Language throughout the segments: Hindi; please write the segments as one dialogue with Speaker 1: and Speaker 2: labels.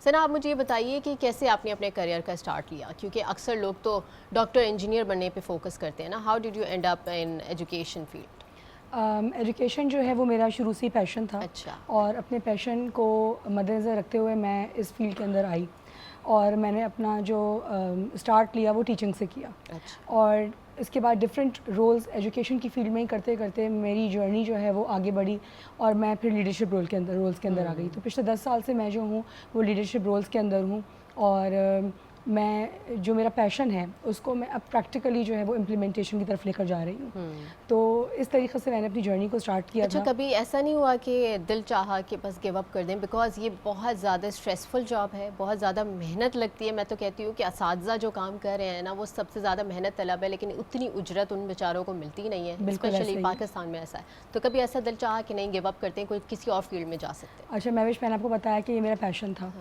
Speaker 1: सना, आप मुझे ये बताइए कि कैसे आपने अपने करियर का स्टार्ट लिया, क्योंकि अक्सर लोग तो डॉक्टर इंजीनियर बनने पे फोकस करते हैं ना। How did you and up in education field?
Speaker 2: Education जो है वो मेरा शुरू से ही पैशन था।
Speaker 1: अच्छा।
Speaker 2: और अपने पैशन को मद्देनज़र रखते हुए मैं इस फील्ड के अंदर आई और मैंने अपना जो स्टार्ट लिया वो टीचिंग से किया।
Speaker 1: अच्छा।
Speaker 2: और इसके बाद डिफरेंट रोल्स एजुकेशन की फील्ड में ही करते करते मेरी जर्नी जो है वो आगे बढ़ी और मैं फिर लीडरशिप रोल्स के अंदर आ गई। तो पिछले 10 साल से मैं जो हूँ वो लीडरशिप रोल्स के अंदर हूँ और मैं जो मेरा पैशन है उसको मैं अब प्रैक्टिकली जो है वो इम्प्लीमेंटेशन की तरफ लेकर जा रही हूँ। तो इस तरीके से मैंने अपनी जर्नी को स्टार्ट किया
Speaker 1: अच्छा,
Speaker 2: था।
Speaker 1: कभी ऐसा नहीं हुआ कि दिल चाहा कि बस गिव अप कर दें? बिकॉज़ ये बहुत ज़्यादा स्ट्रेसफुल जॉब है, बहुत ज़्यादा मेहनत लगती है। मैं तो कहती हूँ कि असातिज़ा जो काम कर रहे हैं ना, वो सबसे ज़्यादा मेहनत तलब है, लेकिन उतनी उजरत उन बेचारों को मिलती ही नहीं है, स्पेशली पाकिस्तान में ऐसा है। तो कभी ऐसा दिल चाहा कि नहीं, गिव अप करते हैं, कोई किसी और फील्ड में जा सकते हैं?
Speaker 2: अच्छा महविश, मैंने आपको बताया कि ये मेरा पैशन था।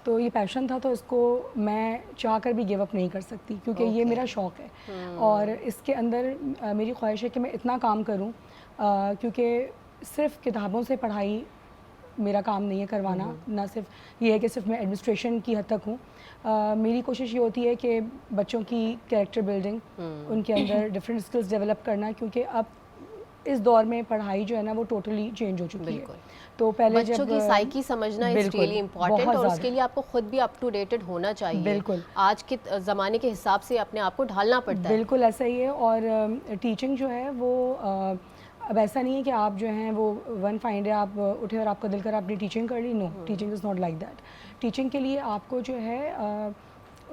Speaker 2: तो ये पैशन था तो इसको मैं चाह कर भी गिव अप नहीं कर सकती क्योंकि ये मेरा शौक़ है। और इसके अंदर मेरी ख्वाहिश है कि मैं इतना काम करूं क्योंकि सिर्फ किताबों से पढ़ाई मेरा काम नहीं है करवाना। ना सिर्फ ये है कि सिर्फ मैं एडमिनिस्ट्रेशन की हद तक हूँ। मेरी कोशिश ये होती है कि बच्चों की कैरेक्टर बिल्डिंग, उनके अंदर डिफरेंट स्किल्स डेवलप करना, क्योंकि अब इस दौर में पढ़ाई जो है ना वो टोटली चेंज हो चुकी है। तो पहले
Speaker 1: बच्चों की साइकी समझना इज रियली इम्पॉर्टेंट और उसके लिए आपको खुद भी अप टू डेटेड होना चाहिए।
Speaker 2: बिल्कुल,
Speaker 1: आज के ज़माने के हिसाब से अपने आप को ढालना पड़ता है।
Speaker 2: बिल्कुल ऐसा ही है। और टीचिंग जो है वो अब ऐसा नहीं है कि आप जो हैं वो वन फाइंड है, आप उठे और आपका दिल कर आपने टीचिंग कर ली। No, teaching is not like that. Teaching के लिए आपको जो है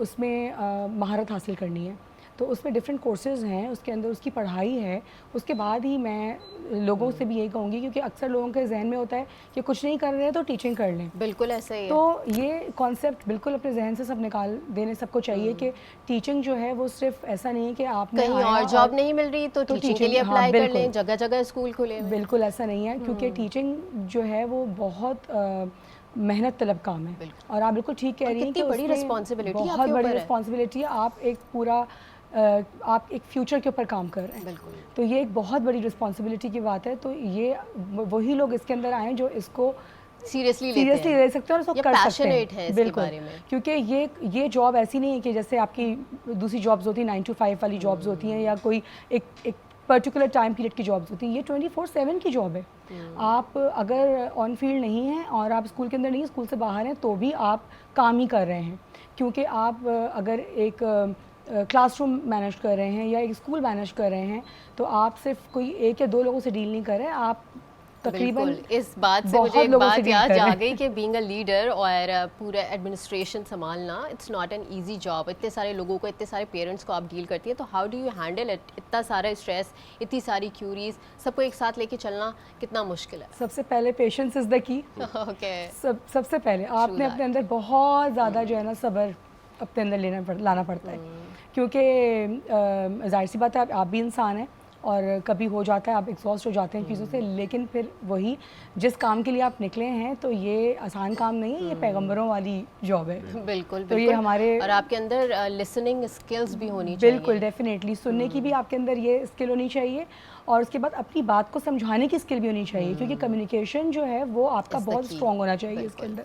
Speaker 2: उसमें महारत हासिल करनी है। तो उसमें डिफरेंट कोर्सेज़ हैं, उसके अंदर उसकी पढ़ाई है। उसके बाद ही मैं लोगों से भी यही कहूँगी, क्योंकि अक्सर लोगों के जहन में होता है कि कुछ नहीं कर रहे हैं तो टीचिंग कर लें।
Speaker 1: बिल्कुल ऐसा ही है।
Speaker 2: तो ये कॉन्सेप्ट बिल्कुल अपने जहन से सब निकाल देने सबको चाहिए कि टीचिंग जो है वो सिर्फ ऐसा नहीं है कि आपने
Speaker 1: कहीं और जॉब नहीं मिल रही तो टीचिंग के लिए अप्लाई कर लें, जगह जगह स्कूल खुले हैं।
Speaker 2: बिल्कुल ऐसा नहीं है, क्योंकि टीचिंग जो है वो बहुत मेहनत तलब काम है। और आप बिल्कुल ठीक कह रही हैं कि
Speaker 1: बड़ी रिस्पॉन्सिबिलिटी,
Speaker 2: बहुत बड़ी रिस्पॉन्सिबिलिटी है। आप एक पूरा आप एक फ्यूचर के ऊपर काम कर रहे हैं।
Speaker 1: बिल्कुल।
Speaker 2: तो ये एक बहुत बड़ी रिस्पॉन्सिबिलिटी की बात है। तो ये वही लोग इसके अंदर आए जो इसको
Speaker 1: सीरियसली
Speaker 2: ले सकते हैं और इसको कर सकते हैं।
Speaker 1: बिल्कुल,
Speaker 2: क्योंकि ये जॉब ऐसी नहीं है कि जैसे आपकी दूसरी जॉब्स होती हैं 9 to 5 वाली जॉब्स होती हैं, या कोई एक पर्टिकुलर टाइम पीरियड की जॉब्स होती हैं। ये 24/7 की जॉब है। आप अगर ऑन फील्ड नहीं हैं और आप स्कूल के अंदर नहीं, स्कूल से बाहर हैं, तो भी आप काम ही कर रहे हैं। क्योंकि आप अगर एक क्लासरूम मैनेज कर रहे हैं या एक स्कूल मैनेज कर रहे हैं तो आप सिर्फ कोई एक या दो लोगों से डील नहीं कर रहे हैं, आप तकरीबन
Speaker 1: इस बात से मुझे एक बात याद आ गई कि बीइंग अ लीडर और पूरा एडमिनिस्ट्रेशन संभालना, it's not an easy job. इतने सारे लोगों को, इतने सारे पेरेंट्स को आप डील करती हैं, तो how do you handle it? इतना सारा स्ट्रेस, इतनी सारी क्यूरीज, सबको एक साथ लेके चलना कितना मुश्किल है?
Speaker 2: सबसे पहले patience is the key.
Speaker 1: Okay.
Speaker 2: सबसे पहले आपने अपने अंदर बहुत ज़्यादा जो है ना सब्र अपने अंदर लाना पड़ता है। क्योंकि जाहिर सी बात है आप भी इंसान हैं और कभी हो जाता है, आप एग्जॉस्ट हो जाते हैं चीज़ों से, लेकिन फिर वही जिस काम के लिए आप निकले हैं तो ये आसान काम नहीं है, ये पैगंबरों वाली जॉब है।
Speaker 1: बिल्कुल।
Speaker 2: तो ये हमारे
Speaker 1: और आपके अंदर लिसनिंग स्किल्स भी होनी चाहिए।
Speaker 2: बिल्कुल, डेफिनेटली सुनने की भी आपके अंदर ये स्किल होनी चाहिए और उसके बाद अपनी बात को समझाने की स्किल भी होनी चाहिए, क्योंकि कम्युनिकेशन जो है वो आपका बहुत स्ट्रॉन्ग होना चाहिए इसके अंदर।